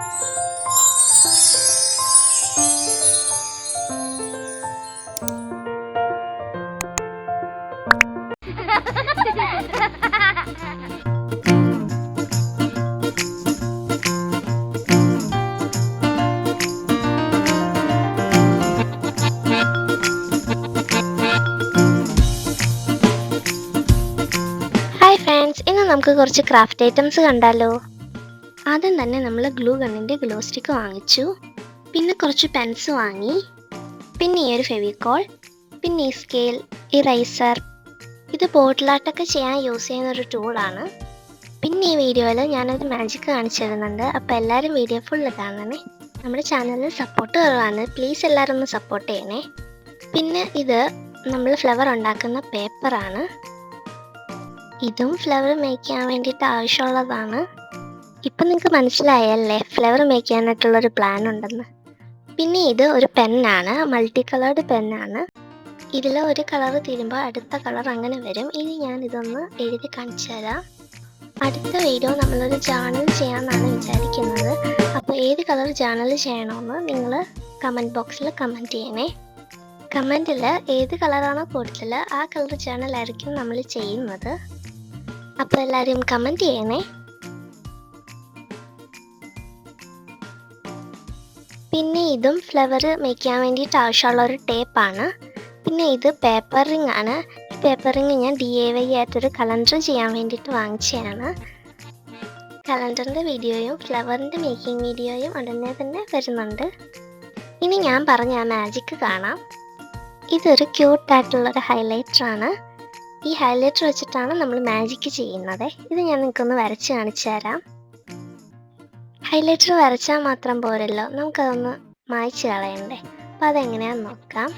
Hi friends, ഇന്ന് നമുക്ക് കുറച്ച് ക്രാഫ്റ്റ് ഐറ്റംസ് കണ്ടാലോ. ആദ്യം തന്നെ നമ്മൾ ഗ്ലൂ ഗണ്ണിൻ്റെ ഗ്ലൂ സ്റ്റിക്ക് വാങ്ങിച്ചു, പിന്നെ കുറച്ച് പെൻസ് വാങ്ങി, പിന്നെ ഈ ഒരു ഫെവിക്കോൾ, പിന്നെ ഈ സ്കെയിൽ, ഇറൈസർ. ഇത് ബോട്ടിലാട്ടൊക്കെ ചെയ്യാൻ യൂസ് ചെയ്യുന്ന ഒരു ടൂളാണ്. പിന്നെ ഈ വീഡിയോയിൽ ഞാനൊരു മാജിക് കാണിച്ചു തരുന്നുണ്ട്, അപ്പോൾ എല്ലാവരും വീഡിയോ ഫുള്ള് കാണണേ. നമ്മുടെ ചാനലിൽ സപ്പോർട്ട് കുറവാണ്, പ്ലീസ് എല്ലാവരും ഒന്ന് സപ്പോർട്ട് ചെയ്യണേ. പിന്നെ ഇത് നമ്മൾ ഫ്ലവർ ഉണ്ടാക്കുന്ന പേപ്പറാണ്. ഇതും ഫ്ലവർ മേക്ക് ചെയ്യാൻ വേണ്ടിയിട്ട് ആവശ്യമുള്ളതാണ്. ഇപ്പം നിങ്ങൾക്ക് മനസ്സിലായല്ലേ ഫ്ലവർ മേക്ക് ചെയ്യാനായിട്ടുള്ളൊരു പ്ലാൻ ഉണ്ടെന്ന്. പിന്നെ ഇത് ഒരു പെന്നാണ്, മൾട്ടി കളേർഡ് പെന്നാണ്. ഇതിൽ ഒരു കളർ തീരുമ്പോൾ അടുത്ത കളർ അങ്ങനെ വരും. ഇനി ഞാൻ ഇതൊന്ന് എഴുതി കാണിച്ചു തരാം. അടുത്ത വീഡിയോ നമ്മളൊരു ജേർണൽ ചെയ്യാമെന്നാണ് വിചാരിക്കുന്നത്. അപ്പോൾ ഏത് കളർ ജേർണൽ ചെയ്യണമെന്ന് നിങ്ങൾ കമൻറ്റ് ബോക്സിൽ കമൻറ്റ് ചെയ്യണേ. കമൻറ്റിൽ ഏത് കളറാണോ കൂടുതൽ ആ കളർ ജേർണലായിരിക്കും നമ്മൾ ചെയ്യുന്നത്. അപ്പോൾ എല്ലാവരും കമൻറ്റ് ചെയ്യണേ. പിന്നെ ഇതും ഫ്ലവർ മേക്ക് ചെയ്യാൻ വേണ്ടിയിട്ട് ആവശ്യമുള്ള ഒരു ടേപ്പാണ്. പിന്നെ ഇത് പേപ്പർ റിംഗ് ആണ്. ഈ പേപ്പർ റിംഗ് ഞാൻ DIY ആയിട്ടൊരു കലണ്ടർ ചെയ്യാൻ വേണ്ടിയിട്ട് വാങ്ങിച്ചതാണ്. കലണ്ടറിൻ്റെ വീഡിയോയും ഫ്ലവറിൻ്റെ മേക്കിംഗ് വീഡിയോയും ഉടനെ തന്നെ വരുന്നുണ്ട്. ഇനി ഞാൻ പറഞ്ഞ ആ മാജിക്ക് കാണാം. ഇതൊരു ക്യൂട്ടായിട്ടുള്ളൊരു ഹൈലൈറ്ററാണ്. ഈ ഹൈലൈറ്റർ വെച്ചിട്ടാണ് നമ്മൾ മാജിക് ചെയ്യുന്നത്. ഇത് ഞാൻ നിങ്ങൾക്കൊന്ന് വരച്ച് കാണിച്ചു തരാം. ഹൈലൈറ്റർ വരച്ചാൽ മാത്രം പോരല്ലോ, നമുക്കതൊന്ന് മായ്ച്ച് കളയണ്ടേ. അപ്പോൾ അതെങ്ങനെയാണെന്ന് നോക്കാം.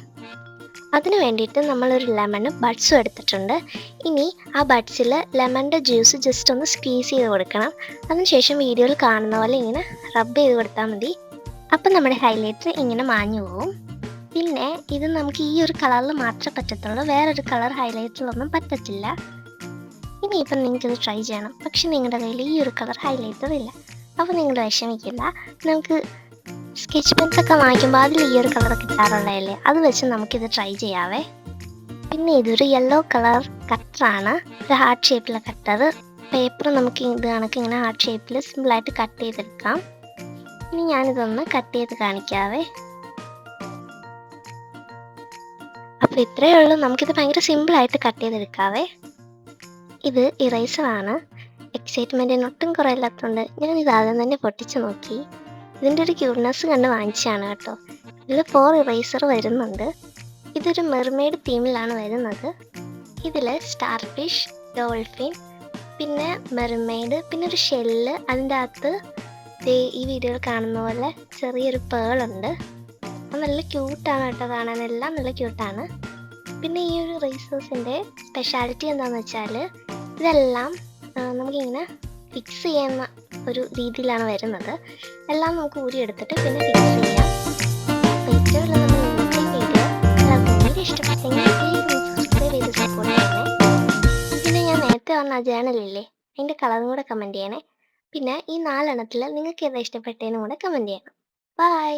അതിന് വേണ്ടിയിട്ട് നമ്മളൊരു ലെമണും ബഡ്സും എടുത്തിട്ടുണ്ട്. ഇനി ആ ബഡ്സിൽ ലെമണിൻ്റെ ജ്യൂസ് ജസ്റ്റ് ഒന്ന് സ്ക്വീസ് ചെയ്ത് കൊടുക്കണം. അതിനുശേഷം വീഡിയോയിൽ കാണുന്ന പോലെ ഇങ്ങനെ റബ്ബ് ചെയ്ത് കൊടുത്താൽ മതി. അപ്പം നമ്മുടെ ഹൈലൈറ്റർ ഇങ്ങനെ മാഞ്ഞു പോകും. പിന്നെ ഇത് നമുക്ക് ഈ ഒരു കളറിൽ മാത്രമേ പറ്റത്തുള്ളൂ, വേറൊരു കളർ ഹൈലൈറ്ററിലൊന്നും പറ്റത്തില്ല. ഇനിയിപ്പം നിങ്ങൾക്കിത് ട്രൈ ചെയ്യണം, പക്ഷെ നിങ്ങളുടെ കയ്യിൽ ഈ ഒരു കളർ ഹൈലൈറ്റർ ഇല്ല. അപ്പോൾ നിങ്ങൾ വിഷമിക്കില്ല, നമുക്ക് സ്കെച്ച് പെൻസൊക്കെ വാങ്ങിക്കുമ്പോൾ അതിൽ ഈ ഒരു കളർ കിട്ടാറുള്ളതല്ലേ, അത് വെച്ച് നമുക്കിത് ട്രൈ ചെയ്യാവേ. പിന്നെ ഇതൊരു യെല്ലോ കളർ കട്ടറാണ്, ഒരു ഹാർട്ട് ഷേപ്പിലെ കട്ടർ. പേപ്പർ നമുക്ക് ഇത് കണക്ക് ഇങ്ങനെ ഹാർട്ട് ഷേപ്പിൽ സിമ്പിളായിട്ട് കട്ട് ചെയ്തെടുക്കാം. ഇനി ഞാനിതൊന്ന് കട്ട് ചെയ്ത് കാണിക്കാവേ. അപ്പോൾ ഇത്രയേ ഉള്ളൂ, നമുക്കിത് ഭയങ്കര സിമ്പിളായിട്ട് കട്ട് ചെയ്തെടുക്കാവേ. ഇത് ഇറൈസറാണ്. എക്സൈറ്റ്മെൻറ്റിന് ഒട്ടും കുറയില്ലാത്തതുകൊണ്ട് ഞാനിത് ആദ്യം തന്നെ പൊട്ടിച്ച് നോക്കി. ഇതിൻ്റെ ഒരു ക്യൂട്ട്നെസ് കണ്ട് വാങ്ങിച്ചാണ് കേട്ടോ. ഇതിൽ 4 ഇറൈസർ വരുന്നുണ്ട്. ഇതൊരു മെർമെയ്ഡ് തീമിലാണ് വരുന്നത്. ഇതിൽ സ്റ്റാർ ഫിഷ്, ഡോൾഫിൻ, പിന്നെ മെർമെയ്ഡ്, പിന്നെ ഒരു ഷെല്ല്, അതിൻ്റെ അകത്ത് ഈ വീഡിയോയിൽ കാണുന്ന പോലെ ചെറിയൊരു പേളുണ്ട്. നല്ല ക്യൂട്ടാണ് കേട്ടോ, കാണാനെല്ലാം നല്ല ക്യൂട്ടാണ്. പിന്നെ ഈ ഒരു റേസേഴ്സിൻ്റെ സ്പെഷ്യാലിറ്റി എന്താണെന്ന് വെച്ചാൽ ഇതെല്ലാം നമുക്കിങ്ങനെ ഫിക്സ് ചെയ്യുന്ന ഒരു രീതിയിലാണ് വരുന്നത്. എല്ലാം നമുക്ക് ഊരിയെടുത്തിട്ട് പിന്നെ ഫിക്സ് ചെയ്യാം. അപ്പോൾ ഇത്രയുള്ള നമ്മുടെ ഇന്നത്തെ വീഡിയോ എല്ലാവർക്കും വീഡിയോ ഇഷ്ടപ്പെട്ടെങ്കിൽ പ്ലീസ് സബ്സ്ക്രൈബ് ചെയ്ത് സപ്പോർട്ട് ചെയ്യണേ. പിന്നെ ഞാൻ നേരത്തെ പറഞ്ഞ ജേർണലില്ലേ, അതിൻ്റെ കളറും കൂടെ കമൻറ്റ് ചെയ്യണേ. പിന്നെ ഈ 4 എണ്ണത്തിൽ നിങ്ങൾക്ക് ഏതാ ഇഷ്ടപ്പെട്ടതിനും കൂടെ കമൻറ്റ് ചെയ്യണം. ബൈ.